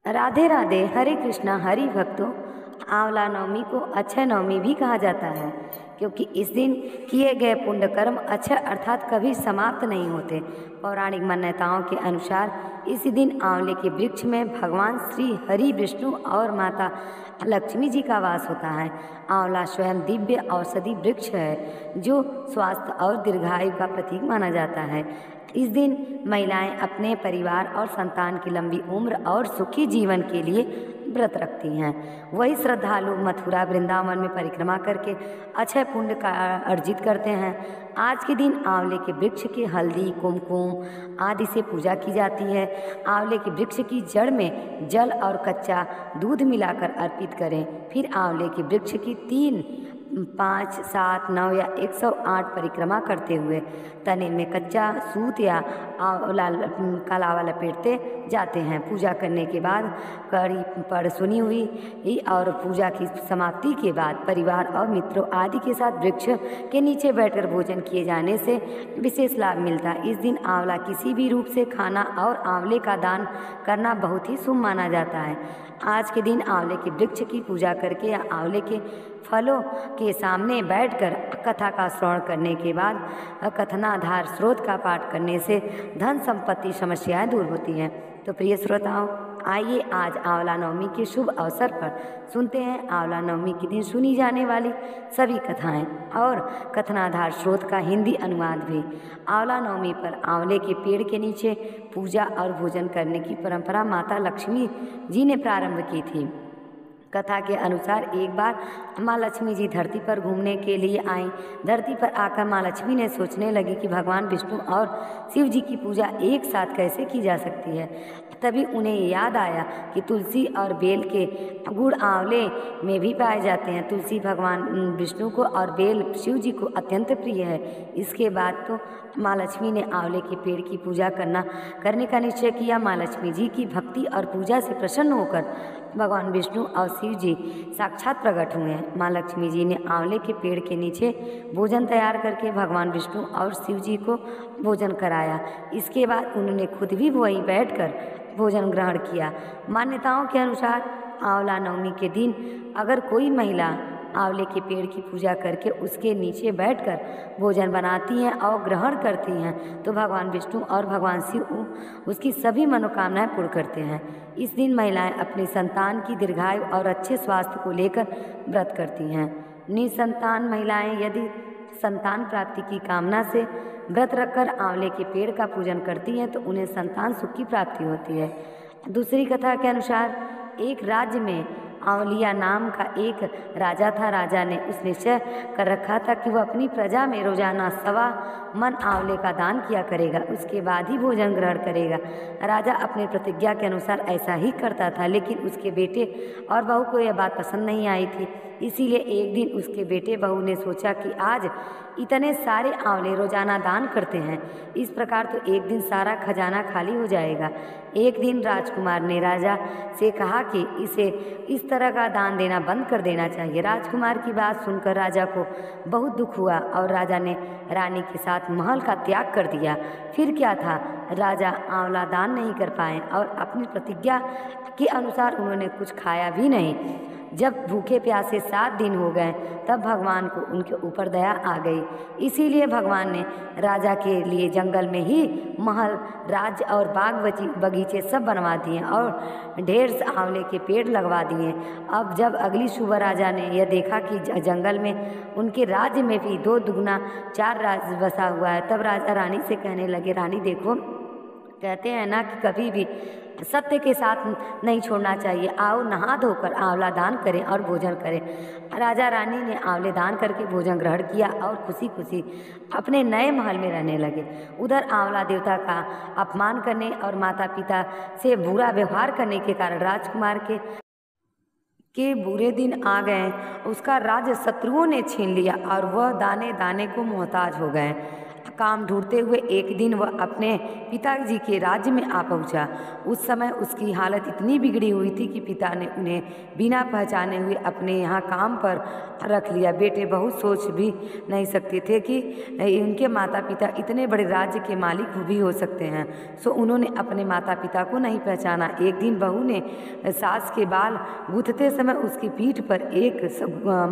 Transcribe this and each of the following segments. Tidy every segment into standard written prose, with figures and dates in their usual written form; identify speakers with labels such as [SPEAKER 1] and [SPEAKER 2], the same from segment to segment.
[SPEAKER 1] राधे राधे। हरे कृष्णा। हरि भक्तों, आंवला नवमी को अक्षय नवमी भी कहा जाता है, क्योंकि इस दिन किए गए पुण्य कर्म अक्षय अर्थात कभी समाप्त नहीं होते। पौराणिक मान्यताओं के अनुसार इसी दिन आंवले के वृक्ष में भगवान श्री हरि विष्णु और माता लक्ष्मी जी का वास होता है। आंवला स्वयं दिव्य औषधि वृक्ष है, जो स्वास्थ्य और दीर्घायु का प्रतीक माना जाता है। इस दिन महिलाएं अपने परिवार और संतान की लंबी उम्र और सुखी जीवन के लिए व्रत रखती हैं। वही श्रद्धालु मथुरा वृंदावन में परिक्रमा करके अक्षय पुण्य का अर्जित करते हैं। आज के दिन आंवले के वृक्ष की हल्दी, कुमकुम आदि से पूजा की जाती है। आंवले के वृक्ष की जड़ में जल और कच्चा दूध मिलाकर अर्पित करें। फिर आंवले के वृक्ष की 3, 5, 7, 9 या 108 परिक्रमा करते हुए तने में कच्चा सूत या आंवला का लावा लपेटते जाते हैं। पूजा करने के बाद कड़ी पर सुनी हुई और पूजा की समाप्ति के बाद परिवार और मित्रों आदि के साथ वृक्ष के नीचे बैठकर भोजन किए जाने से विशेष लाभ मिलता है। इस दिन आंवला किसी भी रूप से खाना और आंवले का दान करना बहुत ही शुभ माना जाता है। आज के दिन आंवले के वृक्ष की पूजा करके या आंवले के फलों के सामने बैठकर कथा का श्रवण करने के बाद कथनाधार स्रोत का पाठ करने से धन संपत्ति समस्याएं दूर होती हैं। तो प्रिय श्रोताओं, आइए आज आंवला नवमी के शुभ अवसर पर सुनते हैं आंवला नवमी के दिन सुनी जाने वाली सभी कथाएं और कथनाधार स्रोत का हिंदी अनुवाद भी। आंवला नवमी पर आंवले के पेड़ के नीचे पूजा और भोजन करने की परंपरा माता लक्ष्मी जी ने प्रारंभ की थी। कथा के अनुसार एक बार माँ लक्ष्मी जी धरती पर घूमने के लिए आईं। धरती पर आकर माँ लक्ष्मी ने सोचने लगी कि भगवान विष्णु और शिव जी की पूजा एक साथ कैसे की जा सकती है। तभी उन्हें याद आया कि तुलसी और बेल के गुण आंवले में भी पाए जाते हैं। तुलसी भगवान विष्णु को और बेल शिव जी को अत्यंत प्रिय है। इसके बाद तो माँ लक्ष्मी ने आंवले के पेड़ की पूजा करने का निश्चय किया। माँ लक्ष्मी जी की भक्ति और पूजा से प्रसन्न होकर भगवान विष्णु और शिव जी साक्षात प्रकट हुए हैं। माँ लक्ष्मी जी ने आंवले के पेड़ के नीचे भोजन तैयार करके भगवान विष्णु और शिव जी को भोजन कराया। इसके बाद उन्होंने खुद भी वहीं बैठकर भोजन ग्रहण किया। मान्यताओं के अनुसार आंवला नवमी के दिन अगर कोई महिला आंवले के पेड़ की पूजा करके उसके नीचे बैठकर भोजन बनाती हैं और ग्रहण करती हैं तो भगवान विष्णु और भगवान शिव उसकी सभी मनोकामनाएं पूर्ण करते हैं। इस दिन महिलाएं अपनी संतान की दीर्घायु और अच्छे स्वास्थ्य को लेकर व्रत करती हैं। निसंतान महिलाएं यदि संतान प्राप्ति की कामना से व्रत रखकर आंवले के पेड़ का पूजन करती हैं तो उन्हें संतान सुख की प्राप्ति होती है। दूसरी कथा के अनुसार एक राज्य में आंवलिया नाम का एक राजा था। राजा ने उस निश्चय कर रखा था कि वह अपनी प्रजा में रोजाना 1.25 मन आंवले का दान किया करेगा, उसके बाद ही भोजन ग्रहण करेगा। राजा अपने प्रतिज्ञा के अनुसार ऐसा ही करता था, लेकिन उसके बेटे और बहू को यह बात पसंद नहीं आई थी। इसीलिए एक दिन उसके बेटे बहू ने सोचा कि आज इतने सारे आंवले रोजाना दान करते हैं, इस प्रकार तो एक दिन सारा खजाना खाली हो जाएगा। एक दिन राजकुमार ने राजा से कहा कि इसे इस तरह का दान देना बंद कर देना चाहिए। राजकुमार की बात सुनकर राजा को बहुत दुख हुआ और राजा ने रानी के साथ महल का त्याग कर दिया। फिर क्या था, राजा आंवला दान नहीं कर पाए और अपनी प्रतिज्ञा के अनुसार उन्होंने कुछ खाया भी नहीं। जब भूखे प्यासे 7 दिन हो गए तब भगवान को उनके ऊपर दया आ गई। इसीलिए भगवान ने राजा के लिए जंगल में ही महल, राज्य और बाग बगीचे सब बनवा दिए और ढेर से आंवले के पेड़ लगवा दिए। अब जब अगली सुबह राजा ने यह देखा कि जंगल में उनके राज्य में भी 2 दुगना 4 राज्य बसा हुआ है, तब राजा रानी से कहने लगे, रानी देखो, कहते हैं ना कि कभी भी सत्य के साथ नहीं छोड़ना चाहिए। आओ नहा धोकर आंवला दान करें और भोजन करें। राजा रानी ने आंवले दान करके भोजन ग्रहण किया और खुशी खुशी अपने नए महल में रहने लगे। उधर आंवला देवता का अपमान करने और माता पिता से बुरा व्यवहार करने के कारण राजकुमार के बुरे दिन आ गए। उसका राज्य शत्रुओं ने छीन लिया और वह दाने दाने को मोहताज हो गए। काम ढूंढते हुए एक दिन वह अपने पिताजी के राज्य में आ पहुंचा। उस समय उसकी हालत इतनी बिगड़ी हुई थी कि पिता ने उन्हें बिना पहचाने हुए अपने यहाँ काम पर रख लिया। बेटे बहुत सोच भी नहीं सकते थे कि उनके माता पिता इतने बड़े राज्य के मालिक भी हो सकते हैं, सो उन्होंने अपने माता पिता को नहीं पहचाना। एक दिन बहू ने सास के बाल गूंथते समय उसकी पीठ पर एक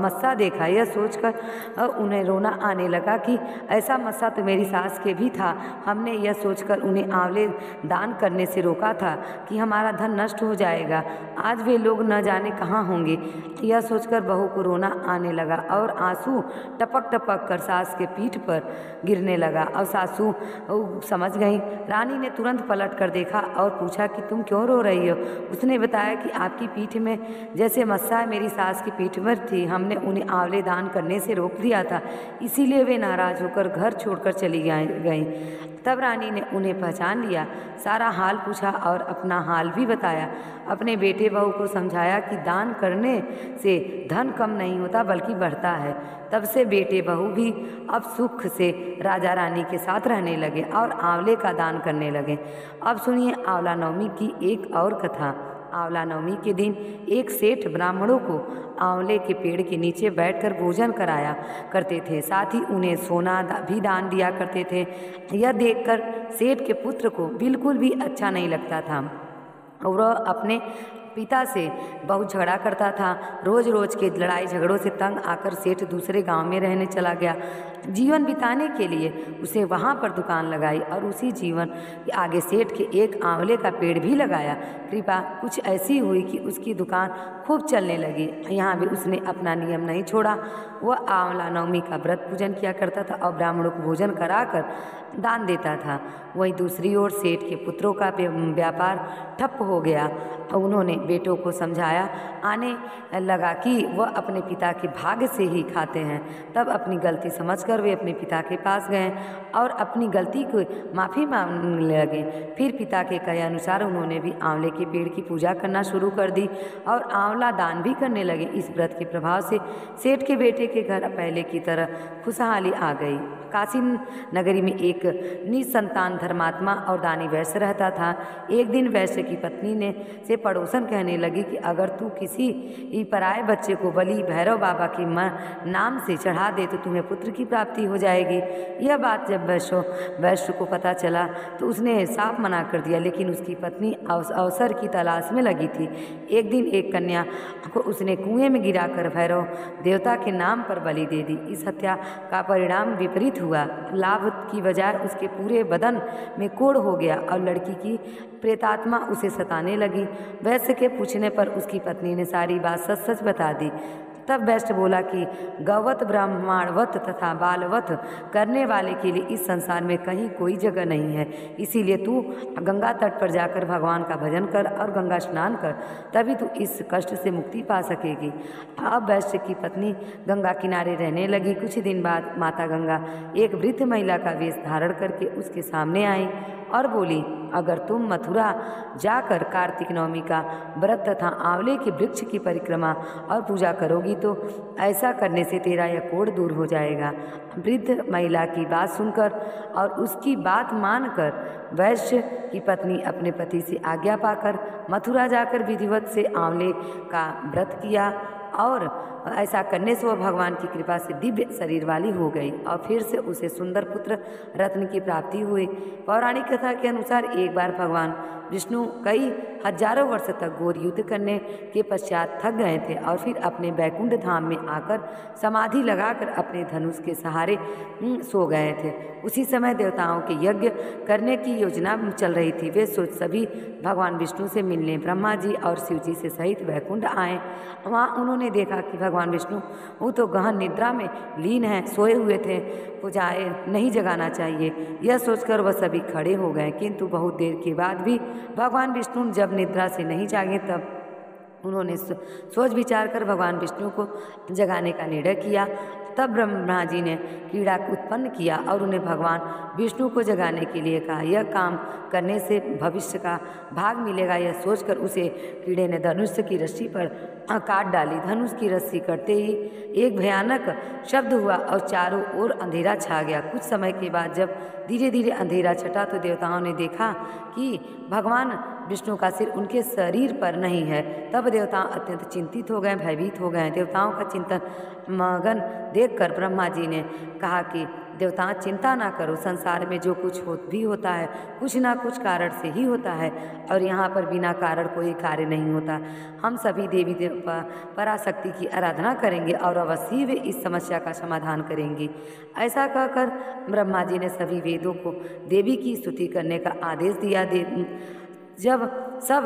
[SPEAKER 1] मस्सा देखा। यह सोचकर उन्हें रोना आने लगा कि ऐसा मस्सा तो मेरी सास के भी था। हमने यह सोचकर उन्हें आंवले दान करने से रोका था कि हमारा धन नष्ट हो जाएगा, आज वे लोग न जाने कहाँ होंगे। यह सोचकर बहू को रोना आने लगा और आंसू टपक टपक कर सास के पीठ पर गिरने लगा। और सासू समझ गई। रानी ने तुरंत पलट कर देखा और पूछा कि तुम क्यों रो रही हो। उसने बताया कि आपकी पीठ में जैसे मस्सा मेरी सास की पीठ पर थी, हमने उन्हें आंवले दान करने से रोक दिया था, इसीलिए वे नाराज होकर घर छोड़कर चली गईं। तब रानी ने उन्हें पहचान लिया, सारा हाल पूछा और अपना हाल भी बताया। अपने बेटे बहू को समझाया कि दान करने से धन कम नहीं होता बल्कि बढ़ता है। तब से बेटे बहू भी अब सुख से राजा रानी के साथ रहने लगे और आंवले का दान करने लगे। अब सुनिए आंवला नवमी की एक और कथा। आंवला नवमी के दिन एक सेठ ब्राह्मणों को आंवले के पेड़ के नीचे बैठकर भोजन कराया करते थे, साथ ही उन्हें सोना भी दान दिया करते थे। यह देखकर सेठ के पुत्र को बिल्कुल भी अच्छा नहीं लगता था और वह अपने पिता से बहुत झगड़ा करता था। रोज रोज के लड़ाई झगड़ों से तंग आकर सेठ दूसरे गांव में रहने चला गया। जीवन बिताने के लिए उसे वहां पर दुकान लगाई और उसी जीवन के आगे सेठ के एक आंवले का पेड़ भी लगाया। कृपा कुछ ऐसी हुई कि उसकी दुकान खूब चलने लगी। यहाँ भी उसने अपना नियम नहीं छोड़ा। वह आंवला नवमी का व्रत पूजन किया करता था और ब्राह्मणों को भोजन कराकर दान देता था। वहीं दूसरी ओर सेठ के पुत्रों का व्यापार ठप हो गया। उन्होंने बेटों को समझाया आने लगा कि वह अपने पिता के भाग्य से ही खाते हैं। तब अपनी गलती समझकर वे अपने पिता के पास गए और अपनी गलती को माफ़ी मांगने लगे। फिर पिता के कहे अनुसार उन्होंने भी आंवले के पेड़ की पूजा करना शुरू कर दी और आंवला दान भी करने लगे। इस व्रत के प्रभाव से सेठ के बेटे के घर पहले की तरह खुशहाली आ गई। काशी नगरी में एक निसंतान धर्मात्मा और दानी वैश्य रहता था। एक दिन वैश्य की पत्नी ने से पड़ोसन कहने लगी कि अगर तू किसी पराये बच्चे को बलि भैरव बाबा के नाम से चढ़ा दे तो तुम्हें पुत्र की प्राप्ति हो जाएगी। यह बात जब वैश्य को पता चला तो उसने साफ मना कर दिया, लेकिन उसकी पत्नी अवसर की तलाश में लगी थी। एक दिन एक कन्या को उसने कुएं में गिराकर भैरव देवता के नाम पर बलि दे दी। इस हत्या का परिणाम विपरीत हुआ। लाभ की बजाय उसके पूरे बदन में कोढ़ हो गया और लड़की की प्रेतात्मा उसे सताने लगी। वैश्य के पूछने पर उसकी पत्नी ने सारी बात सच सच बता दी। तब वैश्य बोला कि गौवत ब्राह्मणवत तथा बालवत करने वाले के लिए इस संसार में कहीं कोई जगह नहीं है। इसीलिए तू गंगा तट पर जाकर भगवान का भजन कर और गंगा स्नान कर, तभी तू इस कष्ट से मुक्ति पा सकेगी। अब वैश्य की पत्नी गंगा किनारे रहने लगी। कुछ दिन बाद माता गंगा एक वृद्ध महिला का वेश धारण करके उसके सामने आई और बोली, अगर तुम मथुरा जाकर कार्तिक नवमी का व्रत तथा आंवले के वृक्ष की परिक्रमा और पूजा करोगी तो ऐसा करने से तेरा यह कोढ़ दूर हो जाएगा। वृद्ध महिला की बात सुनकर और उसकी बात मानकर वैश्य की पत्नी अपने पति से आज्ञा पाकर मथुरा जाकर विधिवत से आंवले का व्रत किया और ऐसा करने से वह भगवान की कृपा से दिव्य शरीर वाली हो गई और फिर से उसे सुंदर पुत्र रत्न की प्राप्ति हुई। पौराणिक कथा के अनुसार एक बार भगवान विष्णु कई हजारों वर्ष तक घोर युद्ध करने के पश्चात थक गए थे और फिर अपने बैकुंठ धाम में आकर समाधि लगाकर अपने धनुष के सहारे सो गए थे। उसी समय देवताओं के यज्ञ करने की योजना चल रही थी। वे सोच सभी भगवान विष्णु से मिलने ब्रह्मा जी और शिव जी से सहित बैकुंठ आए। वहाँ उन्होंने देखा कि भगवान विष्णु वो तो गहन निद्रा में लीन हैं, सोए हुए थे, पुजाए नहीं जगाना चाहिए। यह सोचकर वह सभी खड़े हो गए, किंतु बहुत देर के बाद भी भगवान विष्णु जब निद्रा से नहीं जागे तब उन्होंने सोच विचार कर भगवान विष्णु को जगाने का निर्णय किया। तब ब्रह्मा जी ने कीड़ा को उत्पन्न किया और उन्हें भगवान विष्णु को जगाने के लिए कहा। यह काम करने से भविष्य का भाग मिलेगा, यह सोचकर उसे कीड़े ने धनुष की रस्सी पर काट डाली। धनुष की रस्सी कटते ही एक भयानक शब्द हुआ और चारों ओर अंधेरा छा गया। कुछ समय के बाद जब धीरे धीरे अंधेरा छटा तो देवताओं ने देखा कि भगवान विष्णु का सिर उनके शरीर पर नहीं है। तब देवता अत्यंत चिंतित हो गए, भयभीत हो गए। देवताओं का चिंतन मगन देखकर ब्रह्मा जी ने कहा कि देवता चिंता ना करो, संसार में जो कुछ भी होता है कुछ ना कुछ कारण से ही होता है और यहाँ पर बिना कारण कोई कार्य नहीं होता। हम सभी देवी देवता पराशक्ति की आराधना करेंगे और अवश्य वे इस समस्या का समाधान करेंगी। ऐसा कहकर ब्रह्मा जी ने सभी वेदों को देवी की स्तुति करने का आदेश दिया। जब सब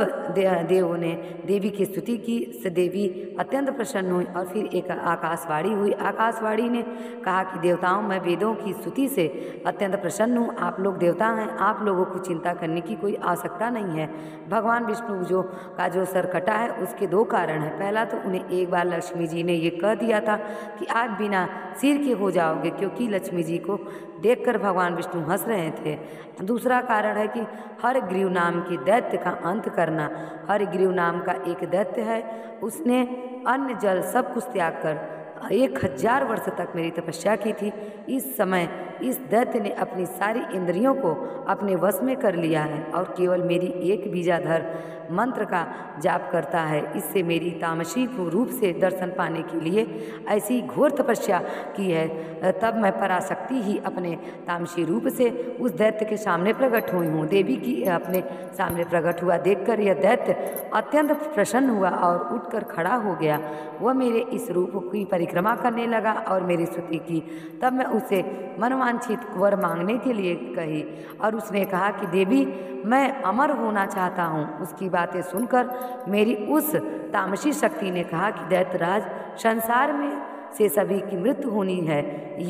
[SPEAKER 1] देवों ने देवी की स्तुति की से देवी अत्यंत प्रसन्न हुई और फिर एक आकाशवाणी हुई। आकाशवाणी ने कहा कि देवताओं, मैं वेदों की स्तुति से अत्यंत प्रसन्न हूँ। आप लोग देवता हैं, आप लोगों को चिंता करने की कोई आवश्यकता नहीं है। भगवान विष्णु जो सर कटा है उसके दो कारण हैं। पहला तो उन्हें एक बार लक्ष्मी जी ने ये कह दिया था कि आप बिना सिर के हो जाओगे, क्योंकि लक्ष्मी जी को देखकर भगवान विष्णु हंस रहे थे। दूसरा कारण है कि हरग्रीव नाम के दैत्य का अंत करना। हरग्रीव नाम का एक दैत्य है, उसने अन्न जल सब कुछ त्याग कर 1000 वर्ष तक मेरी तपस्या की थी। इस समय इस दैत्य ने अपनी सारी इंद्रियों को अपने वश में कर लिया है और केवल मेरी एक बीजाधर मंत्र का जाप करता है। इससे मेरी तामसी रूप से दर्शन पाने के लिए ऐसी घोर तपस्या की है। तब मैं पराशक्ति ही अपने तामसी रूप से उस दैत्य के सामने प्रकट हुई हूँ। देवी की अपने सामने प्रकट हुआ देखकर यह दैत्य अत्यंत प्रसन्न हुआ और उठकर खड़ा हो गया। वह मेरे इस रूप की परिक्रमा करने लगा और मेरी स्तुति की। तब मैं उसे मनवांछित वर मांगने के लिए कही और उसने कहा कि देवी, मैं अमर होना चाहता हूँ। उसकी बातें सुनकर मेरी उस तामसी शक्ति ने कहा कि दैत्यराज, संसार में से सभी की मृत्यु होनी है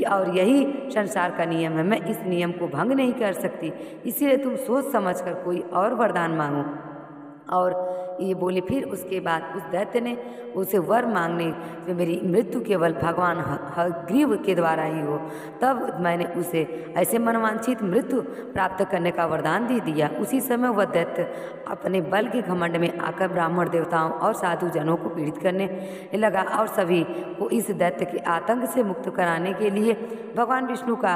[SPEAKER 1] और यही संसार का नियम है। मैं इस नियम को भंग नहीं कर सकती, इसीलिए तुम सोच समझकर कोई और वरदान मांगो। और ये बोले। फिर उसके बाद उस दैत्य ने उसे वर मांगने जो मेरी मृत्यु केवल भगवान हयग्रीव के द्वारा ही हो। तब मैंने उसे ऐसे मनवांछित मृत्यु प्राप्त करने का वरदान दे दिया। उसी समय वह दैत्य अपने बल के घमंड में आकर ब्राह्मण देवताओं और साधु जनों को पीड़ित करने लगा और सभी को इस दैत्य के आतंक से मुक्त कराने के लिए भगवान विष्णु का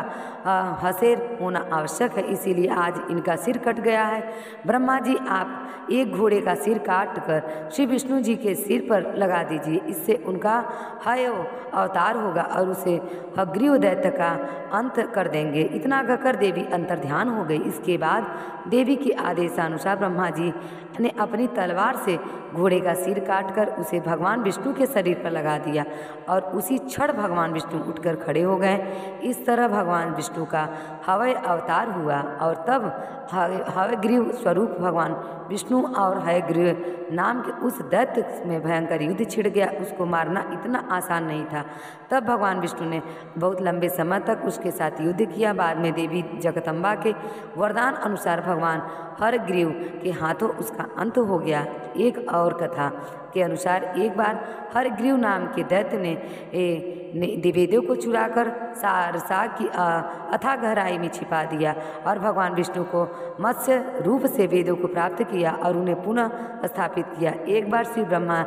[SPEAKER 1] हसेर होना आवश्यक है। इसीलिए आज इनका सिर कट गया है। ब्रह्मा जी, आप एक घोड़े का सिर काट कर श्री विष्णु जी के सिर पर लगा दीजिए, इससे उनका हय अवतार होगा और उसे हयग्रीव दैत्य का अंत कर देंगे। इतना कहकर देवी अंतर्ध्यान हो गई। इसके बाद देवी के आदेशानुसार ब्रह्मा जी ने अपनी तलवार से घोड़े का सिर काटकर उसे भगवान विष्णु के शरीर पर लगा दिया और उसी क्षण भगवान विष्णु उठकर खड़े हो गए। इस तरह भगवान विष्णु का हवय अवतार हुआ और तब हयग्रीव स्वरूप भगवान विष्णु और हयग्रीव नाम के उस दैत्य में भयंकर युद्ध छिड़ गया। उसको मारना इतना आसान नहीं था। तब भगवान विष्णु ने बहुत लंबे समय तक उसके साथ युद्ध किया। बाद में देवी जगदम्बा के वरदान अनुसार भगवान हयग्रीव के हाथों उसका अंत हो गया। एक और कथा के अनुसार एक बार हयग्रीव नाम के दैत्य ने वेदों को चुराकर सारसा की अथाह गहराई में छिपा दिया और भगवान विष्णु को मत्स्य रूप से वेदों को प्राप्त किया और उन्हें पुनः स्थापित किया। एक बार श्री ब्रह्मा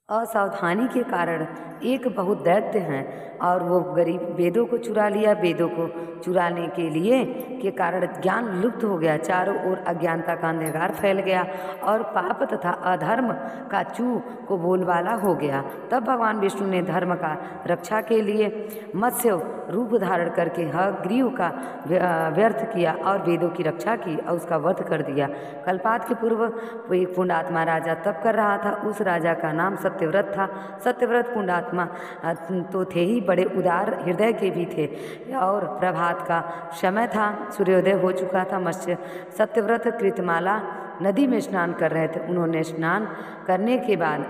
[SPEAKER 1] असावधानी के कारण एक बहुत दैत्य हैं और वो गरीब वेदों को चुरा लिया। वेदों को चुराने के लिए के कारण ज्ञान लुप्त हो गया। चारों ओर अज्ञानता का अंधकार फैल गया और पाप तथा अधर्म का चू को बोलबाला हो गया। तब भगवान विष्णु ने धर्म का रक्षा के लिए मत्स्य रूप धारण करके हयग्रीव का व्यर्थ किया और वेदों की रक्षा की और उसका वध कर दिया। कल्पात के पूर्व एक पुण्यात्मा राजा तप कर रहा था। उस राजा का नाम सत्यव्रत था। सत्यव्रत पुण्यात्मा तो थे ही, बड़े उदार हृदय के भी थे और प्रभात का समय था, सूर्योदय हो चुका था। मत्स्य सत्यव्रत कृतमाला नदी में स्नान कर रहे थे। उन्होंने स्नान करने के बाद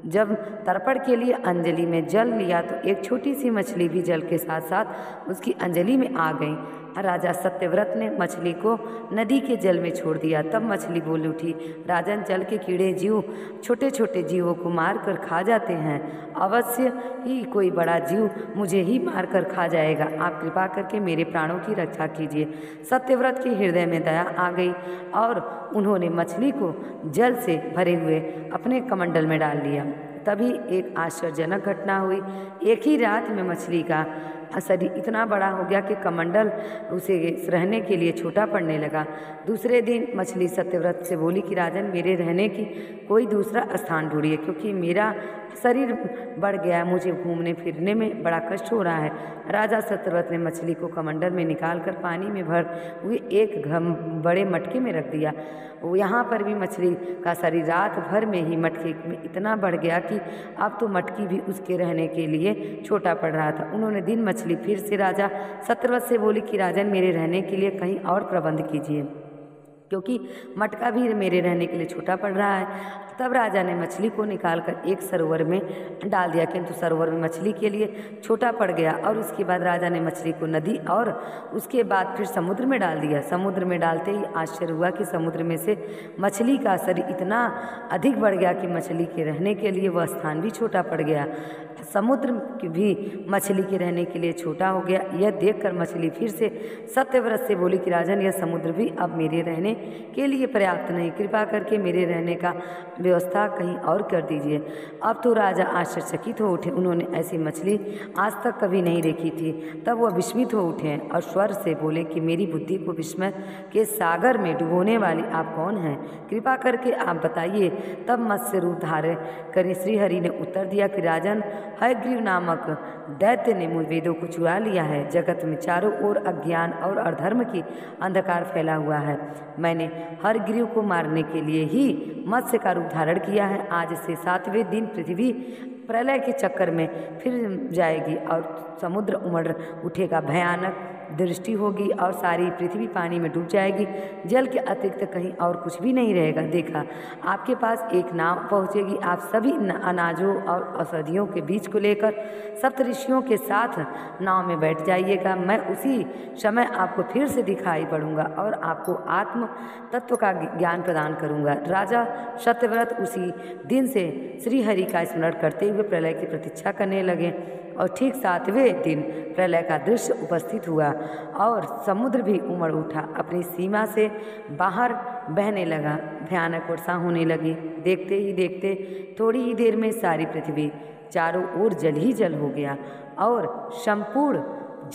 [SPEAKER 1] जब तर्पण के लिए अंजलि में जल लिया तो एक छोटी सी मछली भी जल के साथ साथ उसकी अंजलि में आ गई। राजा सत्यव्रत ने मछली को नदी के जल में छोड़ दिया। तब मछली बोल उठी, राजन, जल के कीड़े जीव छोटे छोटे जीवों को मार कर खा जाते हैं, अवश्य ही कोई बड़ा जीव मुझे ही मार कर खा जाएगा। आप कृपा करके मेरे प्राणों की रक्षा कीजिए। सत्यव्रत के हृदय में दया आ गई और उन्होंने मछली को जल से भरे हुए अपने कमंडल में डाल लिया। तभी एक आश्चर्यजनक घटना हुई। एक ही रात में मछली का शरीर इतना बड़ा हो गया कि कमंडल उसे रहने के लिए छोटा पड़ने लगा। दूसरे दिन मछली सत्यव्रत से बोली कि राजन, मेरे रहने की कोई दूसरा स्थान ढूंढिए, क्योंकि मेरा शरीर बढ़ गया है, मुझे घूमने फिरने में बड़ा कष्ट हो रहा है। राजा सत्यव्रत ने मछली को कमंडल में निकालकर पानी में भर हुए एक बड़े मटके में रख दिया। यहाँ पर भी मछली का शरीर रात भर में ही मटके में इतना बढ़ गया कि अब तो मटकी भी उसके रहने के लिए छोटा पड़ रहा था। उन्होंने दिन मछली फिर से राजा सत्यव्रत से बोली कि राजन, मेरे रहने के लिए कहीं और प्रबंध कीजिए, क्योंकि मटका भी मेरे रहने के लिए छोटा पड़ रहा है। तब राजा ने मछली को निकालकर एक सरोवर में डाल दिया, किंतु सरोवर में मछली के लिए छोटा पड़ गया। और उसके बाद राजा ने मछली को नदी और उसके बाद फिर समुद्र में डाल दिया। समुद्र में डालते ही आश्चर्य हुआ कि समुद्र में से मछली का शरीर इतना अधिक बढ़ गया कि मछली के रहने के लिए वह स्थान भी छोटा पड़ गया। समुद्र भी मछली के रहने के लिए छोटा हो गया। यह देखकर मछली फिर से सत्यव्रत से बोली कि राजन, यह समुद्र भी अब मेरे रहने के लिए पर्याप्त नहीं, कृपा करके मेरे रहने का व्यवस्था कहीं और कर दीजिए। अब तो राजा आश्चर्यचकित हो उठे। उन्होंने ऐसी मछली आज तक कभी नहीं देखी थी। तब वह विस्मित हो उठे और स्वर से बोले कि मेरी बुद्धि को विस्मय के सागर में डुबोने वाली आप कौन हैं? कृपा करके आप बताइए। तब मत्स्य रूप धारण कर श्रीहरि ने उत्तर दिया कि राजन, हयग्रीव नामक दैत्य ने मुझ वेदों को चुरा लिया है। जगत में चारों ओर अज्ञान और अधर्म की अंधकार फैला हुआ है। मैंने हयग्रीव को मारने के लिए ही मत्स्य का रूप धारण किया है। आज से 7वें दिन पृथ्वी प्रलय के चक्कर में फिर जाएगी और समुद्र उमड़ उठेगा, भयानक दृष्टि होगी और सारी पृथ्वी पानी में डूब जाएगी। जल के अतिरिक्त कहीं और कुछ भी नहीं रहेगा। देखा, आपके पास एक नाव पहुंचेगी। आप सभी अनाजों और औषधियों के बीज को लेकर सप्तऋषियों के साथ नाव में बैठ जाइएगा। मैं उसी समय आपको फिर से दिखाई पड़ूंगा और आपको आत्म तत्व का ज्ञान प्रदान करूंगा। राजा सत्यव्रत उसी दिन से श्रीहरि का स्मरण करते हुए प्रलय की प्रतीक्षा करने लगे और ठीक 7वें दिन प्रलय का दृश्य उपस्थित हुआ और समुद्र भी उमड़ उठा, अपनी सीमा से बाहर बहने लगा। भयानक वर्षा होने लगी। देखते ही देखते थोड़ी ही देर में सारी पृथ्वी चारों ओर जल ही जल हो गया और संपूर्ण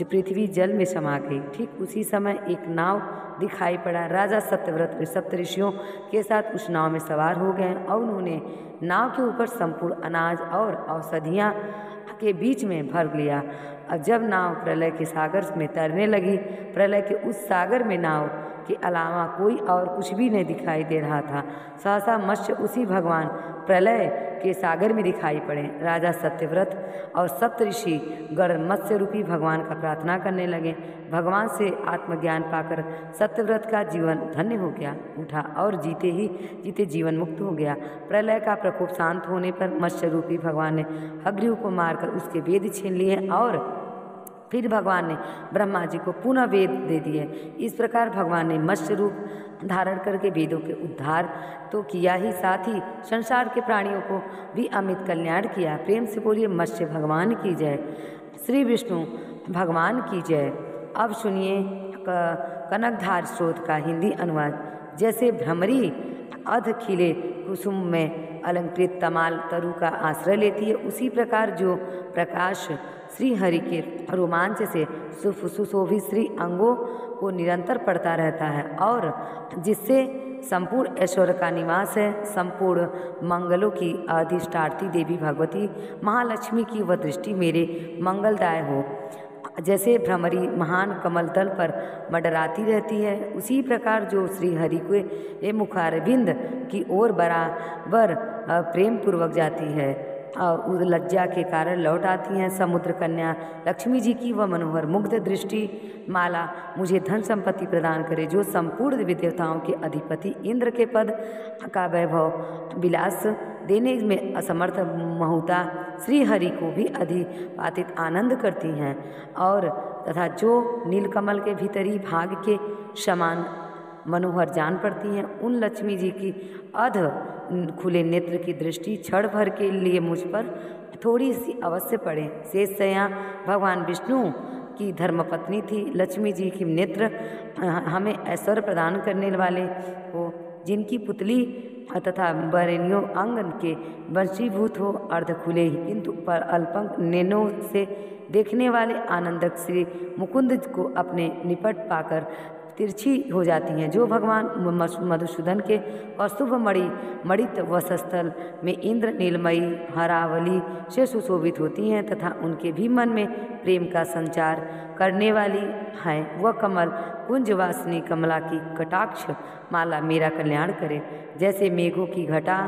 [SPEAKER 1] पृथ्वी जल में समा गई। ठीक उसी समय एक नाव दिखाई पड़ा। राजा सत्यव्रत सप्तऋषियों के साथ उस नाव में सवार हो गए और उन्होंने नाव के ऊपर संपूर्ण अनाज और औषधियाँ के बीच में भर लिया। अब जब नाव प्रलय के सागर में तैरने लगी, प्रलय के उस सागर में नाव के अलावा कोई और कुछ भी नहीं दिखाई दे रहा था। सहसा मत्स्य उसी भगवान प्रलय के सागर में दिखाई पड़े। राजा सत्यव्रत और सप्तऋषि गण मत्स्य रूपी भगवान का प्रार्थना करने लगे। भगवान से आत्मज्ञान पाकर सत्यव्रत का जीवन धन्य हो गया उठा और जीते ही जीते जीवन मुक्त हो गया। प्रलय का प्रकोप शांत होने पर मत्स्य रूपी भगवान ने हयग्रीव को मारकर उसके वेद छीन लिए और फिर भगवान ने ब्रह्मा जी को पुनः वेद दे दिए। इस प्रकार भगवान ने मत्स्य रूप धारण करके वेदों के उद्धार तो किया ही, साथ ही संसार के प्राणियों को भी अमित कल्याण किया। प्रेम से बोलिए मत्स्य भगवान की जय, श्री विष्णु भगवान की जय। अब सुनिए कनकधार स्रोत का हिंदी अनुवाद। जैसे भ्रमरी अध खिले कुसुम में अलंकृत तमाल तरु का आश्रय लेती है, उसी प्रकार जो प्रकाश श्री हरि के रोमांच से सुशोभित श्री अंगों को निरंतर पड़ता रहता है और जिससे संपूर्ण ऐश्वर्य का निवास है, संपूर्ण मंगलों की अधिष्ठात्री देवी भगवती महालक्ष्मी की वह दृष्टि मेरे मंगलदाय हो। जैसे भ्रमरी महान कमल तल पर मंडराती रहती है, उसी प्रकार जो श्री हरि के मुखारविंद की ओर बराबर प्रेम पूर्वक जाती है और उस लज्जा के कारण लौट आती हैं। समुद्र कन्या लक्ष्मी जी की वह मनोहर मुग्ध दृष्टि माला मुझे धन संपत्ति प्रदान करे, जो संपूर्ण विद्वताओं के अधिपति इंद्र के पद का वैभव विलास देने में असमर्थ महूता श्री हरि को भी अधिपातित आनंद करती हैं और तथा जो नीलकमल के भीतरी भाग के समान मनोहर जान पड़ती हैं, उन लक्ष्मी जी की अध खुले नेत्र की दृष्टि क्षण भर के लिए मुझ पर थोड़ी सी अवश्य पड़े। शेष सया भगवान विष्णु की धर्मपत्नी थी। लक्ष्मी जी की नेत्र हमें ऐश्वर्य प्रदान करने वाले हो, जिनकी पुतली तथा बरेनियों अंग के वंशीभूत हो, अर्ध खुले ही किंतु पर अल्पंक नैनों से देखने वाले आनंदक श्री मुकुंद को अपने निपट पाकर तिरछी हो जाती हैं, जो भगवान मधुसूदन के कौस्तुभ मणित वसस्थल में इंद्र नीलमयी हरावली से सुशोभित होती हैं तथा उनके भी मन में प्रेम का संचार करने वाली हैं। वह कमल कुंजवासिनी कमला की कटाक्ष माला मेरा कल्याण करे। जैसे मेघों की घटा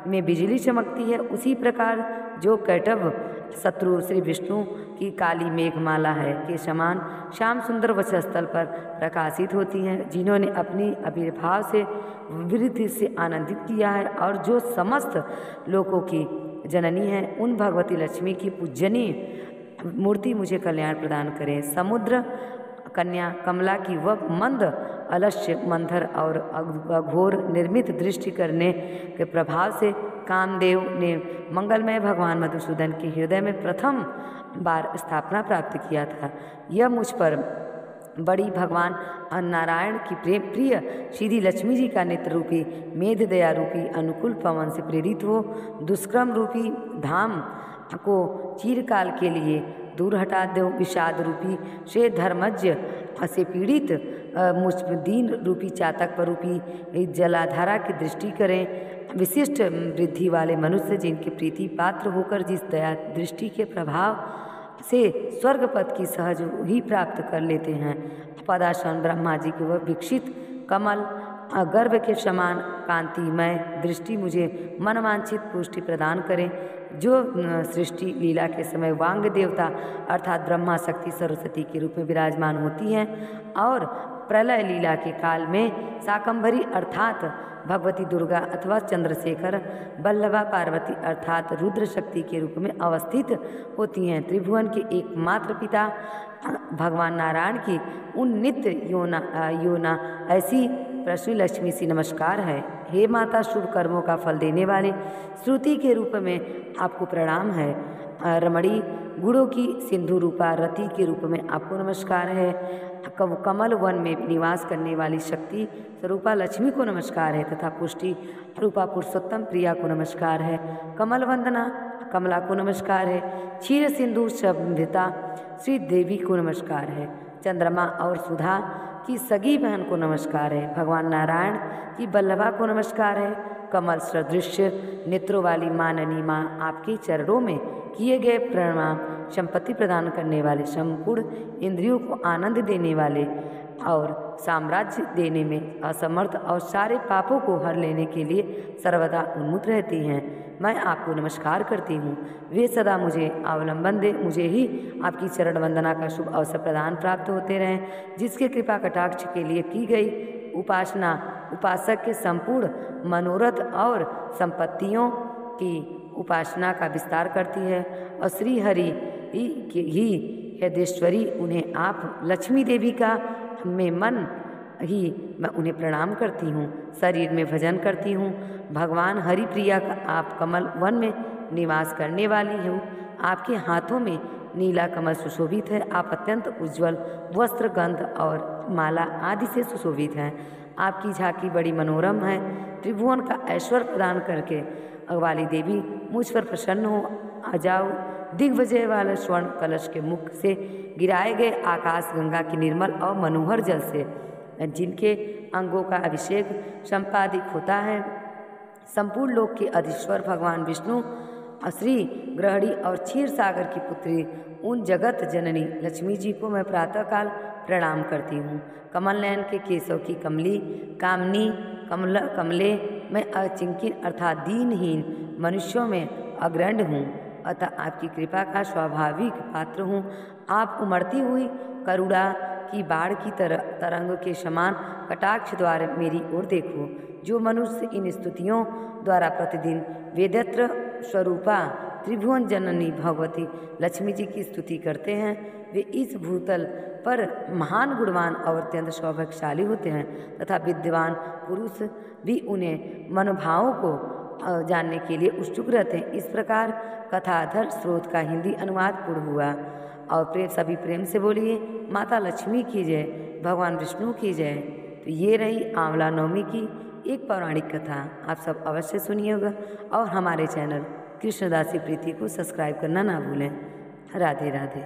[SPEAKER 1] में बिजली चमकती है, उसी प्रकार जो कैटभ शत्रु श्री विष्णु की काली मेघमाला है के समान श्याम सुंदर वक्षस्थल पर प्रकाशित होती हैं, जिन्होंने अपनी आविर्भाव से वृद्धि से आनंदित किया है और जो समस्त लोकों की जननी है, उन भगवती लक्ष्मी की पूजनीय मूर्ति मुझे कल्याण प्रदान करे। समुद्र कन्या कमला की वह मंद अलस्य मंथर और अघोर निर्मित दृष्टि करने के प्रभाव से कामदेव ने मंगलमय भगवान मधुसूदन के हृदय में प्रथम बार स्थापना प्राप्त किया था। यह मुझ पर बड़ी भगवान नारायण की प्रिय श्री लक्ष्मी जी का नेत्र रूपी मेध दया रूपी अनुकूल पवन से प्रेरित हो दुष्कर्म रूपी धाम को चिरकाल के लिए दूर हटा दो। विषाद रूपी से धर्मज्ञ से पीड़ित मुझ दीन रूपी चातक पर रूपी जलाधारा की दृष्टि करें। विशिष्ट वृद्धि वाले मनुष्य जिनके प्रीति पात्र होकर जिस दया दृष्टि के प्रभाव से स्वर्ग पद की सहज ही प्राप्त कर लेते हैं, पदासन ब्रह्मा जी के वह विकसित कमल गर्भ के समान कांतिमय दृष्टि मुझे मनवांछित पुष्टि प्रदान करें। जो सृष्टि लीला के समय वांग देवता अर्थात ब्रह्मा शक्ति सरस्वती के रूप में विराजमान होती हैं और प्रलय लीला के काल में शाकंभरी अर्थात भगवती दुर्गा अथवा चंद्रशेखर बल्लभा पार्वती अर्थात रुद्र शक्ति के रूप में अवस्थित होती हैं। त्रिभुवन के एकमात्र पिता भगवान नारायण की उन नित्य योना ऐसी प्रश्न लक्ष्मी सी नमस्कार है। हे माता, शुभ कर्मों का फल देने वाले श्रुति के रूप में आपको प्रणाम है। रमणी गुणों की सिंधु रूपा रति के रूप में आपको नमस्कार है। कमल वन में निवास करने वाली शक्ति स्वरूपा लक्ष्मी को नमस्कार है तथा पुष्टि रूपा पुरुषोत्तम प्रिया को नमस्कार है। कमल वंदना कमला को नमस्कार है। क्षीर सिंधु सभ्यता श्री देवी को नमस्कार है। चंद्रमा और सुधा की सगी बहन को नमस्कार है। भगवान नारायण की बल्लभा को नमस्कार है। कमल सदृश नेत्रों वाली माननी माँ आपके चरणों में किए गए प्रणाम। संपत्ति प्रदान करने वाले, संपूर्ण इंद्रियों को आनंद देने वाले और साम्राज्य देने में असमर्थ और सारे पापों को हर लेने के लिए सर्वदा उन्मुख रहती हैं, मैं आपको नमस्कार करती हूँ। वे सदा मुझे अवलंबन दे, मुझे ही आपकी चरण वंदना का शुभ अवसर प्रदान प्राप्त होते रहें। जिसके कृपा कटाक्ष के लिए की गई उपासना उपासक के संपूर्ण मनोरथ और संपत्तियों की उपासना का विस्तार करती है और श्री हरि ही हृदयेश्वरी उन्हें आप लक्ष्मी देवी का में मन ही मैं उन्हें प्रणाम करती हूँ, शरीर में भजन करती हूँ। भगवान हरि प्रिया का आप कमल वन में निवास करने वाली हूँ। आपके हाथों में नीला कमल सुशोभित है। आप अत्यंत उज्जवल वस्त्र, गंध और माला आदि से सुशोभित हैं। आपकी झांकी बड़ी मनोरम है। त्रिभुवन का ऐश्वर्य प्रदान करके वाली देवी मुझ पर प्रसन्न हो आ जाओ। दिग्विजय वाले स्वर्ण कलश के मुख से गिराए गए आकाश गंगा की निर्मल और मनोहर जल से जिनके अंगों का अभिषेक संपादित होता है, संपूर्ण लोक के अधीश्वर भगवान विष्णु श्री ग्रहणी और क्षीर सागर की पुत्री उन जगत जननी लक्ष्मी जी को मैं प्रातःकाल प्रणाम करती हूँ। कमल नयन के केशव की कमली कामनी कमले मैं अचिंकित अर्थात दीनहीन मनुष्यों में अग्रण्य हूँ, अतः आपकी कृपा का स्वाभाविक पात्र हूँ। आप उमड़ती हुई करुणा की बाढ़ की तरंग के समान कटाक्ष द्वारा मेरी ओर देखो। जो मनुष्य इन स्तुतियों द्वारा प्रतिदिन वेदत्र स्वरूपा त्रिभुवन जननी भगवती लक्ष्मी जी की स्तुति करते हैं। वे इस भूतल पर महान गुणवान और अत्यंत सौभाग्यशाली होते हैं तथा विद्वान पुरुष भी उन्हें मनोभावों को जानने के लिए उत्सुक रहते हैं। इस प्रकार कथाधर स्रोत का हिंदी अनुवाद पूर्ण हुआ। और प्रेम सभी प्रेम से बोलिए माता लक्ष्मी की जय, भगवान विष्णु की जय। तो ये रही आंवला नवमी की एक पौराणिक कथा। आप सब अवश्य सुनिएगा और हमारे चैनल कृष्णदासी प्रीति को सब्सक्राइब करना ना भूलें। राधे राधे।